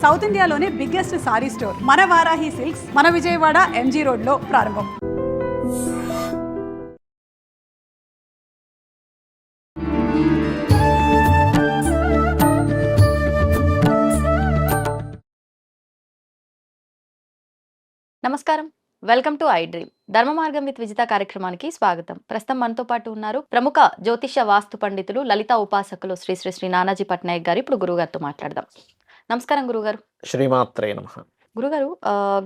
South ఇండియాలోనే biggest sorry store మన Varahi silks మన విజయవాడ ఎంజీ రోడ్లో ప్రారంభం. నమస్కారం, వెల్కమ్ టు ఐ డ్రీమ్. ధర్మ మార్గం విత్ విజిత కార్యక్రమానికి స్వాగతం. ప్రస్తుతం మనతో పాటు ఉన్నారు ప్రముఖ జ్యోతిష వాస్తు పండితులు, లలిత ఉపాసకులు శ్రీ శ్రీ శ్రీ నానాజీ పట్నాయక్ గారు. ఇప్పుడు గురుగారితో మాట్లాడదాం. నమస్కారం గురుగారు. శ్రీమాత్రే నమః. గురుగారు,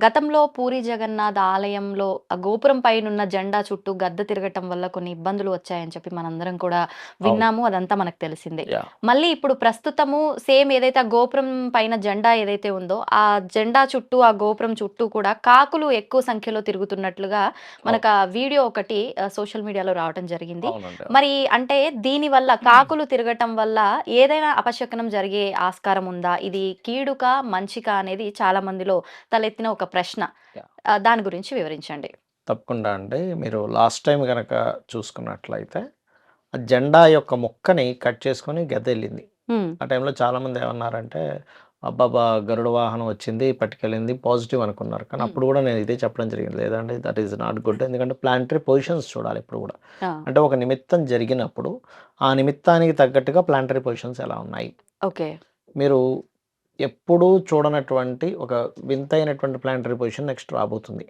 గతంలో పూరి జగన్నాథ్ ఆలయంలో ఆ గోపురం పైనున్న జెండా చుట్టూ గద్ద తిరగటం వల్ల కొన్ని ఇబ్బందులు వచ్చాయని చెప్పి మనందరం కూడా విన్నాము. అదంతా మనకు తెలిసిందే. మళ్ళీ ఇప్పుడు ప్రస్తుతము సేమ్ ఏదైతే ఆ గోపురం పైన జెండా ఏదైతే ఉందో ఆ జెండా చుట్టూ, ఆ గోపురం చుట్టూ కూడా కాకులు ఎక్కువ సంఖ్యలో తిరుగుతున్నట్లుగా మనకు ఆ వీడియో ఒకటి సోషల్ మీడియాలో రావడం జరిగింది. మరి అంటే దీని వల్ల కాకులు తిరగటం వల్ల ఏదైనా అపశకనం జరిగే ఆస్కారం ఉందా? ఇది కీడుక మంచిక అనేది చాలా మందిలో తలెత్తిన ఒక ప్రశ్న. దాని గురించి వివరించండి. తప్పకుండా అండి. మీరు లాస్ట్ టైం కనుక చూసుకున్నట్లయితే ఆ జెండా యొక్క ముక్కని కట్ చేసుకొని గద్దెళ్ళింది. ఆ టైంలో చాలామంది ఏమన్నారంటే అబ్బాబా గరుడ వాహనం వచ్చింది పట్టుకెళ్ళింది పాజిటివ్ అనుకున్నారు. కానీ అప్పుడు కూడా నేను ఇదే చెప్పడం జరిగింది, లేదండి దట్ ఈస్ నాట్ గుడ్. ఎందుకంటే ప్లానటరీ పొజిషన్స్ చూడాలి ఇప్పుడు కూడా. అంటే ఒక నిమిత్తం జరిగినప్పుడు ఆ నిమిత్తానికి తగ్గట్టుగా ప్లానటరీ పొజిషన్స్ ఎలా ఉన్నాయి. ఓకే, మీరు ఎప్పుడూ చూడనటువంటి ఒక వింతైనటువంటి ప్లానటరీ పొజిషన్ నెక్స్ట్ రాబోతుంది.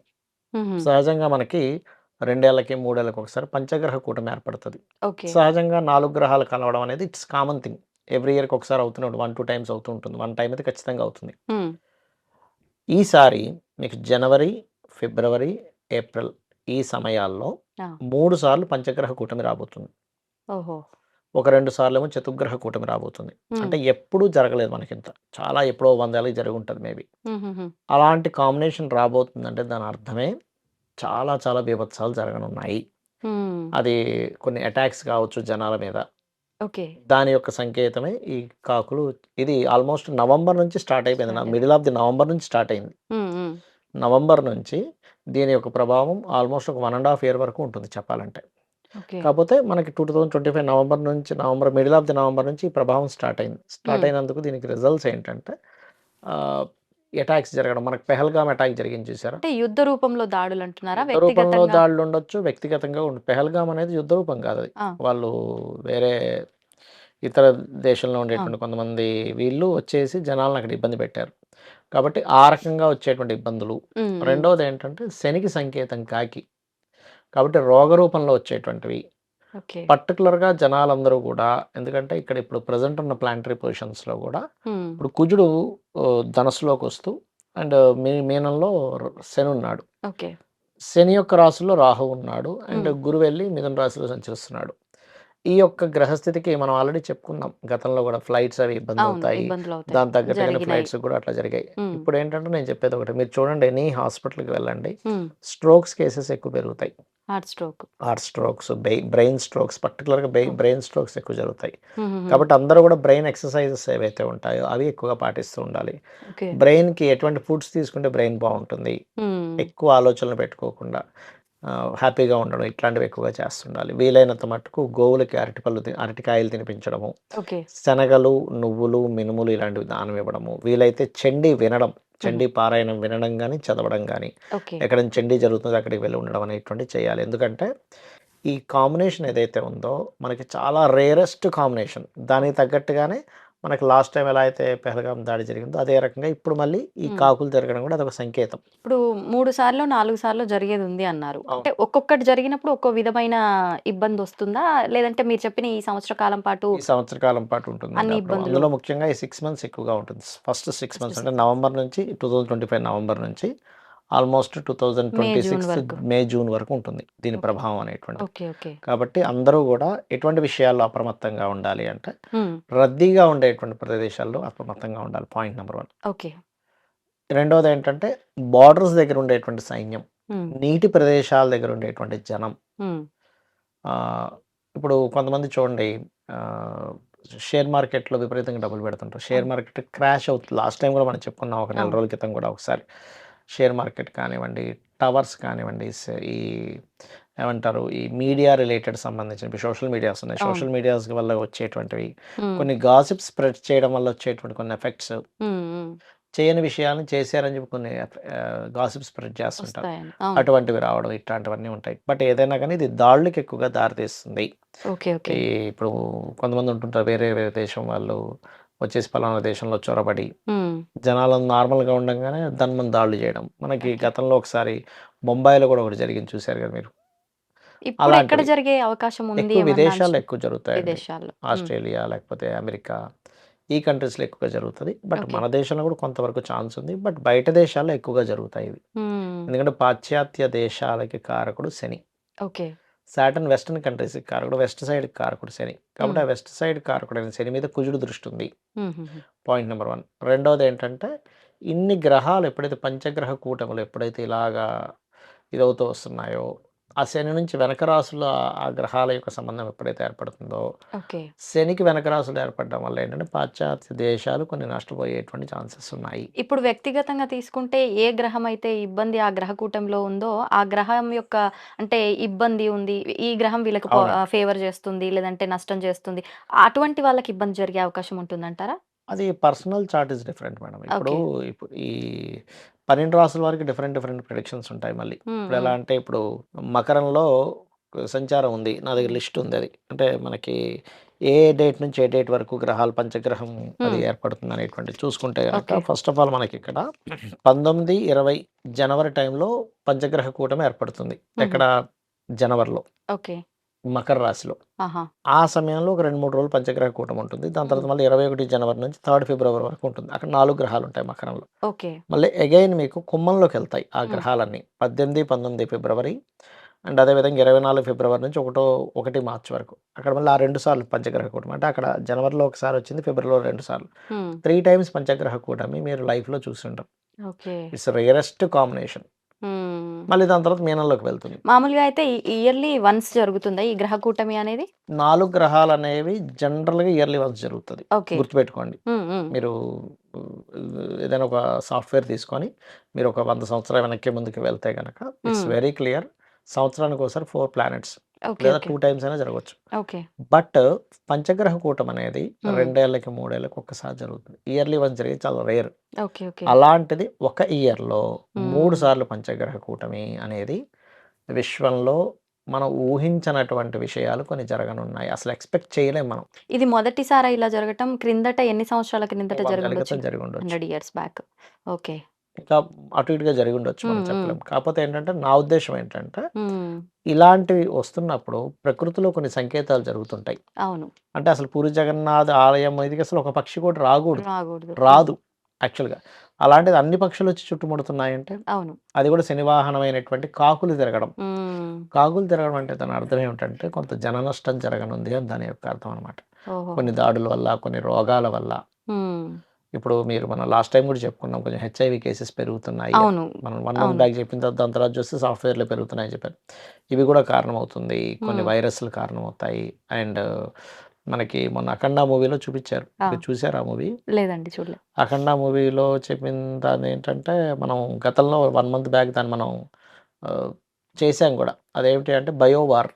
సహజంగా మనకి 2 ఏళ్లకి 3 ఏళ్ళకి ఒకసారి పంచగ్రహ కూటమి ఏర్పడుతుంది. సహజంగా 4 గ్రహాలు కలవడం అనేది ఇట్స్ కామన్ థింగ్. ఎవ్రీ ఇయర్కి ఒకసారి అవుతూనే ఉంటుంది. 1-2 టైమ్స్ అవుతూ ఉంటుంది. 1 టైం అయితే ఖచ్చితంగా అవుతుంది. ఈసారి మీకు జనవరి, ఫిబ్రవరి, ఏప్రిల్ ఈ సమయాల్లో 3 సార్లు పంచగ్రహ కూటమి రాబోతుంది. ఒక 2 సార్లు ఏమో చతుర్గ్రహ కూటమి రాబోతుంది. అంటే ఎప్పుడూ జరగలేదు మనకింత. చాలా ఎప్పుడో 100 ఏళ్ళకి జరిగి ఉంటుంది మేబీ. అలాంటి కాంబినేషన్ రాబోతుందంటే దాని అర్థమే చాలా చాలా బీభత్సాలు జరగనున్నాయి. అది కొన్ని అటాక్స్ కావచ్చు జనాల మీద. దాని యొక్క సంకేతమే ఈ కాకులు. ఇది ఆల్మోస్ట్ నవంబర్ నుంచి స్టార్ట్ అయిపోయింది. మిడిల్ ఆఫ్ ది నవంబర్ నుంచి స్టార్ట్ అయింది. నవంబర్ నుంచి దీని యొక్క ప్రభావం ఆల్మోస్ట్ ఒక 1.5 year వరకు ఉంటుంది చెప్పాలంటే. కాకపోతే మనకి 2025 November middle of the November నుంచి ఈ ప్రభావం స్టార్ట్ అయింది. స్టార్ట్ అయినందుకు దీనికి రిజల్ట్స్ ఏంటంటే అటాక్స్ జరగడం. మనకు పెహల్గామ్ అటాక్ జరిగింది చూసారా? అంటే యుద్ధ రూపంలో దాడులు అంటున్నారా? యుద్ధ రూపంలో దాడులు ఉండొచ్చు, వ్యక్తిగతంగా పెహల్గామ్ అనేది యుద్ధ రూపం కాదు అది. వాళ్ళు వేరే ఇతర దేశంలో ఉండేటువంటి కొంతమంది వీళ్ళు వచ్చేసి జనాలను అక్కడ ఇబ్బంది పెట్టారు. కాబట్టి ఆ రకంగా వచ్చేటువంటి ఇబ్బందులు. రెండవది ఏంటంటే శనికి సంకేతం కాకి, కాబట్టి రోగ రూపంలో వచ్చేటువంటివి. పర్టికులర్గా జనాలందరూ కూడా, ఎందుకంటే ఇక్కడ ఇప్పుడు ప్రజెంట్ ఉన్న ప్లానటరీ పొజిషన్స్లో కూడా ఇప్పుడు కుజుడు ధనస్సులోకి వస్తూ అండ్ మీనంలో శని ఉన్నాడు. శని యొక్క రాశిలో రాహు ఉన్నాడు అండ్ గురువు వెళ్ళి మిథున రాశిలో సంచరిస్తున్నాడు. ఈ యొక్క గ్రహస్థితికి మనం ఆల్రెడీ చెప్పుకున్నాం గతంలో కూడా, ఫ్లైట్స్ అవి ఇబ్బంది అవుతాయి, దాని తగ్గట్టుగానే ఫ్లైట్స్ కూడా అట్లా జరిగాయి. ఇప్పుడు ఏంటంటే నేను చెప్పేది ఒకటి, మీరు చూడండి ఎనీ హాస్పిటల్కి వెళ్ళండి, స్ట్రోక్స్ కేసెస్ ఎక్కువ పెరుగుతాయి. హార్ట్ స్ట్రోక్స్, బ్రెయిన్ స్ట్రోక్స్, పర్టికులర్గా బ్రెయిన్ స్ట్రోక్స్ ఎక్కువ జరుగుతాయి. కాబట్టి అందరూ కూడా బ్రెయిన్ ఎక్సర్సైజెస్ ఏవైతే ఉంటాయో అవి ఎక్కువగా పాటిస్తూ ఉండాలి. బ్రెయిన్కి ఎటువంటి ఫుడ్స్ తీసుకుంటే బ్రెయిన్ బాగుంటుంది, ఎక్కువ ఆలోచనలు పెట్టుకోకుండా హ్యాపీగా ఉండడం, ఇట్లాంటివి ఎక్కువగా చేస్తుండాలి. వీలైనంత మట్టుకు గోవులకి అరటికాయలు తినిపించడము, శనగలు, నువ్వులు, మినుములు ఇలాంటివి దానం ఇవ్వడము, వీలైతే చండీ వినడం, చండీ పారాయణం వినడం కానీ చదవడం కానీ, ఎక్కడ చండీ జరుగుతుందో అక్కడికి వెళ్ళి ఉండడం అనేటువంటి చేయాలి. ఎందుకంటే ఈ కాంబినేషన్ ఏదైతే ఉందో మనకి చాలా రేరెస్ట్ కాంబినేషన్. దానికి తగ్గట్టుగానే మనకి లాస్ట్ టైం ఎలా అయితే పెహల్గాం దాడి జరిగిందో అదే రకంగా ఇప్పుడు మళ్ళీ ఈ కాకులు తిరగడం కూడా అదొక సంకేతం. ఇప్పుడు 3 సార్లు 4 సార్లు జరిగేది ఉంది అన్నారు. అంటే ఒక్కొక్కటి జరిగినప్పుడు ఒక్కో విధమైన ఇబ్బంది వస్తుందా, లేదంటే మీరు చెప్పిన ఈ సంవత్సర కాలం పాటు ఉంటుంది అందులో ముఖ్యంగా ఈ 6 months ఎక్కువగా ఉంటుంది. ఫస్ట్ 6 months అంటే నవంబర్ నుంచి 2025 నవంబర్ నుంచి ఆల్మోస్ట్ 2026 మే జూన్ వరకు ఉంటుంది దీని ప్రభావం అనేటువంటి. కాబట్టి అందరూ కూడా ఎటువంటి విషయాల్లో అప్రమత్తంగా ఉండాలి అంటే రద్దీగా ఉండేటువంటి ప్రదేశాల్లో అప్రమత్తంగా ఉండాలి. Point number 1. రెండవది ఏంటంటే బార్డర్స్ దగ్గర ఉండేటువంటి సైన్యం, నీటి ప్రదేశాల దగ్గర ఉండేటువంటి జనం. ఇప్పుడు కొంతమంది చూడండి షేర్ మార్కెట్లో విపరీతంగా డబ్బులు పెడుతుంటారు. షేర్ మార్కెట్ క్రాష్ అవుతుంది. లాస్ట్ టైం కూడా మనం చెప్పుకున్నాం ఒక 4 రోజుల క్రితం కూడా ఒకసారి. షేర్ మార్కెట్ కానివ్వండి, టవర్స్ కానివ్వండి, ఈ ఏమంటారు ఈ మీడియా రిలేటెడ్ సంబంధించినవి సోషల్ మీడియాస్ ఉన్నాయి. సోషల్ మీడియాస్ వల్ల వచ్చేటువంటివి, కొన్ని గాసిప్స్ స్ప్రెడ్ చేయడం వల్ల వచ్చేటువంటి కొన్ని ఎఫెక్ట్స్, చేయని విషయాలను చేశారని చెప్పి కొన్ని గాసిప్ స్ప్రెడ్ చేస్తుంటారు. వస్తాయని. అవును. అటువంటివి రావడం ఇట్లాంటివన్నీ ఉంటాయి. బట్ ఏదైనా కానీ ఇది దాడులకి ఎక్కువగా దారితీస్తుంది. ఓకే. ఓకే. ఇప్పుడు కొంతమంది ఉంటుంటారు వేరే వేరే దేశం వాళ్ళు వచ్చేసి పలానా దేశంలో చొరబడి హ్మ్. జనాలను నార్మల్గా ఉండగానే దాని మీద దాడులు చేయడం. మనకి ఓకే. గతంలో ఒకసారి బొంబాయిలో కూడా ఒకటి జరిగింది చూశారు కదా మీరు. ఇప్పుడు ఎక్కడ అలాంటివి జరిగే అవకాశం ఉంది ఎక్కువ ఏమన్నా విదేశాల్లో అంచనా? ఎక్కువ జరుగుతాయండి. విదేశాల్లో. ఆస్ట్రేలియా లేకపోతే అమెరికా ఈ కంట్రీస్‌లో ఎక్కువగా జరుగుతది. But okay. మన దేశంలో కూడా కొంతవరకు ఛాన్స్ ఉంది. బట్ బయట దేశాల్లో ఎక్కువగా జరుగుతాయి ఇవి. హ్మ్. ఎందుకంటే పాశ్చాత్య దేశాలకి కారకుడు శని. ఓకే. సాటర్న్ వెస్టర్న్ కంట్రీస్‌కి కారకుడు, వెస్ట్ సైడ్‌కి కారకుడు శని. కాబట్టి హ్మ్. ఆ వెస్ట్ సైడ్ కారకుడైన శని మీద కుజుడు దృష్టి ఉంది. హుహుహు. Point number 1. రెండోదేంటంటే ఇన్ని గ్రహాలు ఎప్పుడైతే పంచగ్రహ కూటములు ఎప్పుడైతే ఇలాగా ఇదవుతూ వస్తున్నాయో, ఆ శని నుంచి వెనక రాశుల్లో ఆ గ్రహాల యొక్క సంబంధం ఎప్పుడైతే ఏర్పడుతుందో, ఓకే. శనికి వెనక రాశులు ఏర్పడడం వల్ల ఏంటంటే పాశ్చాత్య దేశాలు కొన్ని నష్టపోయేటువంటి ఛాన్సెస్ ఉన్నాయి. ఇప్పుడు వ్యక్తిగతంగా తీసుకుంటే ఏ గ్రహం అయితే ఇబ్బంది ఆ గ్రహ కూటమిలో ఉందో, ఆ గ్రహం యొక్క అంటే ఇబ్బంది ఉంది. ఈ గ్రహం వీళ్ళకి అవునండి. ఫేవర్ చేస్తుంది. లేదంటే నష్టం చేస్తుంది. అటువంటి వాళ్ళకి ఇబ్బంది జరిగే అవకాశం ఉంటుందంటారా? అది personal chart is different madam. Okay. ఇప్పుడు ఈ 12 రాసుల వారికి డిఫరెంట్ డిఫరెంట్ ప్రిడిక్షన్స్ ఉంటాయి మళ్ళీ. హ్మ్. ఇప్పుడు ఎలా హ్మ్. అంటే ఇప్పుడు మకరంలో సంచారం ఉంది. నా దగ్గర హ్మ్. లిస్ట్ ఉంది అది. అంటే మనకి ఏ డేట్ నుంచి ఏ డేట్ వరకు గ్రహాలు పంచగ్రహం అది హ్మ్. ఏర్పడుతుంది అనేటువంటిది చూసుకుంటే గనక ఓకే. ఫస్ట్ ఆఫ్ ఆల్ మనకిక్కడ 19, 20 జనవరి టైంలో పంచగ్రహ కూటమి ఏర్పడుతుంది. హుహు. ఎక్కడ? జనవరిలో. ఓకే. మకర రాశిలో. ఆహా! ఆ సమయంలో ఒక 2, 3 రోజులు పంచగ్రహ కూటమి ఉంటుంది. దాని హ్మ్. తర్వాత మళ్ళీ 21 జనవరి నుంచి 3 ఫిబ్రవరి వరకు ఉంటుంది. అక్కడ 4 గ్రహాలుంటాయి మకరంలో. ఓకే. మళ్ళీ అగైన్ మీకు కుంభంలోకెళ్తాయి ఆ హ్మ్. గ్రహాలన్నీ. 18, 19 ఫిబ్రవరి అండ్ అదేవిధంగా 24 ఫిబ్రవరి నుంచి 1 మార్చి వరకు. అక్కడ మళ్ళీ ఆ 2 సార్లు పంచగ్రహ కూటమి. అంటే అక్కడ జనవరిలో ఒకసారి వచ్చింది. ఫిబ్రవరిలో 2 సార్లు. హ్మ్. 3 టైమ్స్ పంచగ్రహ కూటమి మీరు లైఫ్‌లో చూసుండరు. ఓకే. It's rarest combination. హ్మ్. మళ్ళీ దాని తర్వాత మీనంలోకి వెళ్తుంది. మామూలుగా అయితే ఇయర్‌లీ వన్స్ జరుగుతుందా ఈ గ్రహ కూటమి అనేది? 4 గ్రహాలనేవి జనరల్‌గా ఇయర్లీ వన్స్ జరుగుతది. ఓకే. గుర్తుపెట్టుకోండి. హ్మ్. హ్మ్. మీరు ఏదైనా ఒక సాఫ్ట్‌వేర్ తీసుకొని మీరు ఒక 100 సంవత్సరాల వెనక్కి ముందుకు వెళ్తే గనక ఇట్స్ హ్మ్. Very clear. సంవత్సరానికోసారి 4 ప్లానెట్స్ ఓకే. లేదా ఓకే. 2 టైమ్స్ అయినా జరగొచ్చు. ఓకే. బట్ పంచగ్రహ కూటమి అనేది హ్మ్. 2 ఏళ్లకి, 3 ఏళ్లకి ఒక్కసారి జరుగుతుంది. ఇయర్లీ వన్స్ జరిగేది చాలా రేర్. ఓకే. ఓకే. అలాంటిది ఒక ఇయర్‌లో 3 హ్మ్. సార్లు పంచగ్రహ కూటమి అనేది విశ్వంలో మనం ఊహించనటువంటి విషయాలు కొన్ని జరగనున్నాయి. అసలు ఎక్స్‌పెక్ట్ చేయలేం మనం. ఇది మొదటిసారా ఇలా జరగటం? క్రిందట ఎన్ని సంవత్సరాల క్రిందట 100 ఏళ్ల జరిగుండొచ్చు? క్రితం జరిగుండొచ్చు. 100 ఇయర్స్ బ్యాక్. ఓకే. ఇంకా అటు ఇటుగా జరిగుండొచ్చు మనం హ్మ్. హ్మ్. చెప్పలేం. కాపోతే ఏంటంటే నా ఉద్దేశ్యం ఏంటంటే, హ్మ్. ఇలాంటివి వస్తున్నప్పుడు ప్రకృతిలో కొన్ని సంకేతాలు జరుగుతుంటాయి. అవును. అంటే అసలు పూరి జగన్నాథ్ ఆలయం మీదకి అసలు ఒక పక్షి కూడా రాగూడదు. రాగూడదు. హ్మ్. రాదు యాక్చువల్‌గా. అలాంటిది అన్ని పక్షులొచ్చి చుట్టుముడుతున్నాయంటే, అవును. అది కూడా శని వాహనమైనటువంటి కాకులు తిరగడం. హ్మ్. కాకులు తిరగడం అంటే దాని అర్థం ఏమిటంటే, కొంత జన నష్టం జరగనుంది అని దాని యొక్క అర్థం అనమాట. ఓహోహో! కొన్ని దాడుల వల్ల, కొన్ని రోగాల వల్ల. హ్మ్. ఇప్పుడు మీరు మనం లాస్ట్ టైమ్ కూడా చెప్పుకున్నాం. కొంచెం హెచ్ఐవి కేసెస్ పెరుగుతున్నాయి అని. అవును. మనం 1 మంత్ అవును. బ్యాక్ చెప్పిన తర్వాత దాని తర్వాత చూస్తే సాఫ్ట్‌వేర్‌లో పెరుగుతున్నాయని చెప్పారు. ఇవి కూడా కారణమవుతుంది. కొన్ని హ్మ్. వైరస్‌లు కారణమవుతాయి. అండ్ మనకి మొన్న 'అఖండ' మూవీలో చూపించారు. ఆ! మీరు చూసారా ఆ మూవీ? లేదండి చూడలే. 'అఖండ' మూవీలో చెప్పిన దాన్నేంటంటే మనం గతంలో 1 మంత్ బ్యాక్ దాన్ని మనం ఆహ్, చేసాం కూడా. అదేమిటి అంటే బయోవార్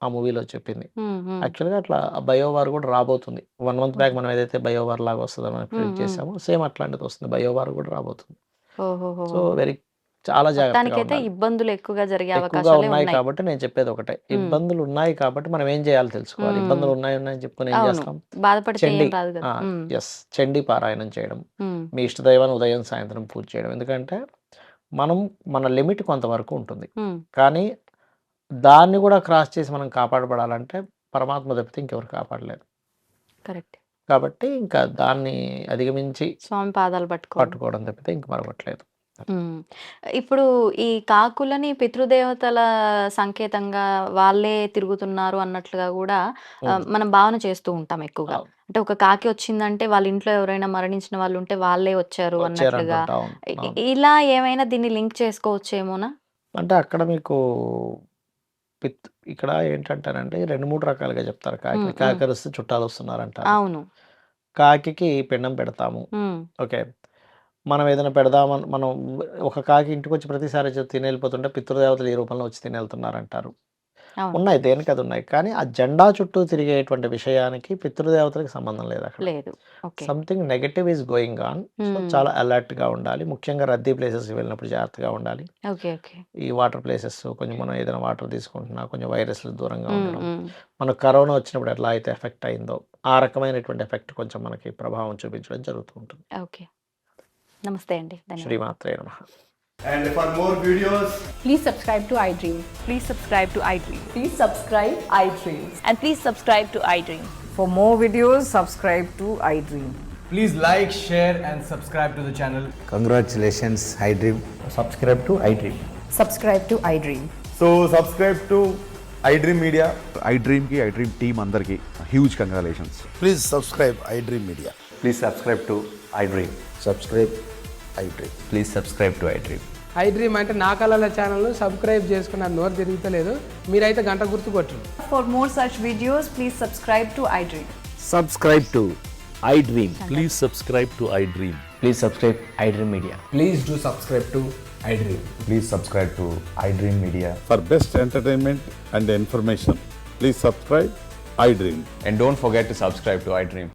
ఆ మూవీలో చెప్పింది. హ్మ్. హ్మ్. యాక్చువల్‌గా అట్లా బయోవార్ కూడా రాబోతుంది. 1 మంత్ బ్యాక్ ఓహో! మనం ఏదైతే బయోవార్ లాగా వస్తదని మనం హ్మ్. ప్రిడిక్ట్ హ్మ్. చేసామో సేమ్ అట్లాంటిది వస్తుంది. బయోవార్ కూడా రాబోతుంది. సో, ఓహోహోహో! చాలా జాగ్రత్తగా మొత్తానికైతే ఉండాలి. ఇబ్బందులు ఎక్కువగా జరిగే ఎక్కువగా అవకాశాలే ఉన్నాయి ఉన్నాయి. కాబట్టి నేను చెప్పేదొకటే. హ్మ్. ఇబ్బందులున్నాయి కాబట్టి మనం ఏం చేయాలో తెలుసుకోవాలి. హ్మ్. ఇబ్బందులున్నాయని చెప్పుకొని ఏం అవును. చేస్తాం? బాధపడితే చండీ ఏం రాదు ఆ! గదా! హ్మ్. యెస్. చండీ పారాయణం చేయడం. హ్మ్. మీ ఇష్టదైవాన్ని ఉదయం, సాయంత్రం పూజ చేయడం. ఎందుకంటే మనం మన లిమిట్ కొంతవరకు ఉంటుంది. హ్మ్. కానీ దాన్ని కూడా క్రాస్ చేసి మనం కాపాడబడాలంటే పరమాత్మ తప్పితే ఇంకెవరు కాపాడలేరు. కరెక్టే. కాబట్టి ఇంకా దాన్ని అధిగమించి స్వామి పాదాలు పట్టుకోవడం. పట్టుకోవడం తప్పితే ఇంక మరొకట్లేదు. హ్మ్. ఇప్పుడు ఈ కాకులని పితృదేవతల సంకేతంగా వాళ్ళే తిరుగుతున్నారు అన్నట్లుగా గూడా హ్మ్. మనం భావన చేస్తూ ఉంటాం ఎక్కువగా. అవును. అంటే ఒక కాకి వచ్చిందంటే వాళ్ళ ఇంట్లో ఎవరైనా మరణించిన వాళ్ళుంటే వాళ్ళే వచ్చారు అన్నట్లుగా. వచ్చారంటుంటా. అవును. అవును. ఇలా ఏమైనా దీన్ని లింక్ చేసుకోవచ్చేమోనా? అంటే అక్కడ మీకు ఇక్కడ ఏంటంటేనండి 2, 3 రకాలుగా చెప్తారు హ్మ్. కాకిని. హ్మ్. కాకరిస్తే చుట్టాలొస్తున్నారంటారు. అవును. కాకికి పిండం పెడతాము. హ్మ్. ఓకే. మనం ఏదైనా పెడదామని ఒక కాకి ఇంటికొచ్చి ప్రతిసారి తినెళ్ళిపోతుంటే పితృదేవతలు ఈ రూపంలో వచ్చి తినెళ్తున్నారంటారు. అవును. ఉన్నాయి, దేనికి అది ఉన్నాయి. కానీ ఆ జెండా చుట్టూ తిరిగేటువంటి విషయానికి పితృదేవతలకు సంబంధం లేదు అక్కడ. లేదు. Okay. Something negative is going on. So చాలా అలర్ట్గా ఉండాలి. ముఖ్యంగా రద్దీ ప్లేసెస్కి వెళ్ళినప్పుడు జాగ్రత్తగా ఉండాలి. ఓకే. ఓకే. ఈ వాటర్ ప్లేసెస్ కొంచెం మనం ఏదైనా వాటర్ తీసుకుంటున్నా కొంచెం వైరస్లు దూరంగా ఉండడం, మనకు కరోనా వచ్చినప్పుడు ఎట్లా అయితే ఎఫెక్ట్ అయిందో ఆ రకమైనటువంటి ఎఫెక్ట్ కొంచెం మనకి ప్రభావం చూపించడం జరుగుతూ ఉంటుంది. ఓకే. నమస్తే అండి. ధన్యవాదాలు. శ్రీమాత్రే నమః. And for more videos, please subscribe to iDream. Please subscribe to iDream. Please subscribe iDream. And please subscribe to iDream. For more videos, subscribe to iDream. please like, share, and subscribe to the channel. Congratulations, iDream. subscribe to iDream. Subscribe to iDream. So subscribe to iDream Media. iDream ki iDream team అందరికి huge congratulations. Please subscribe iDream Media. Please subscribe to iDream. Subscribe iDream. Please subscribe to iDream. iDream అంటే నా కళల channel subscribe చేసుకున్న నోరు తిరుగుతలేదు, మీరైతే గంట గుర్తు కొట్టండి. For more such videos, please subscribe to iDream. Subscribe to iDream. Please subscribe to iDream. Please subscribe iDream Media. Please do subscribe to iDream. Please subscribe to iDream Media. For best entertainment and information, please subscribe iDream. And don't forget to subscribe to iDream.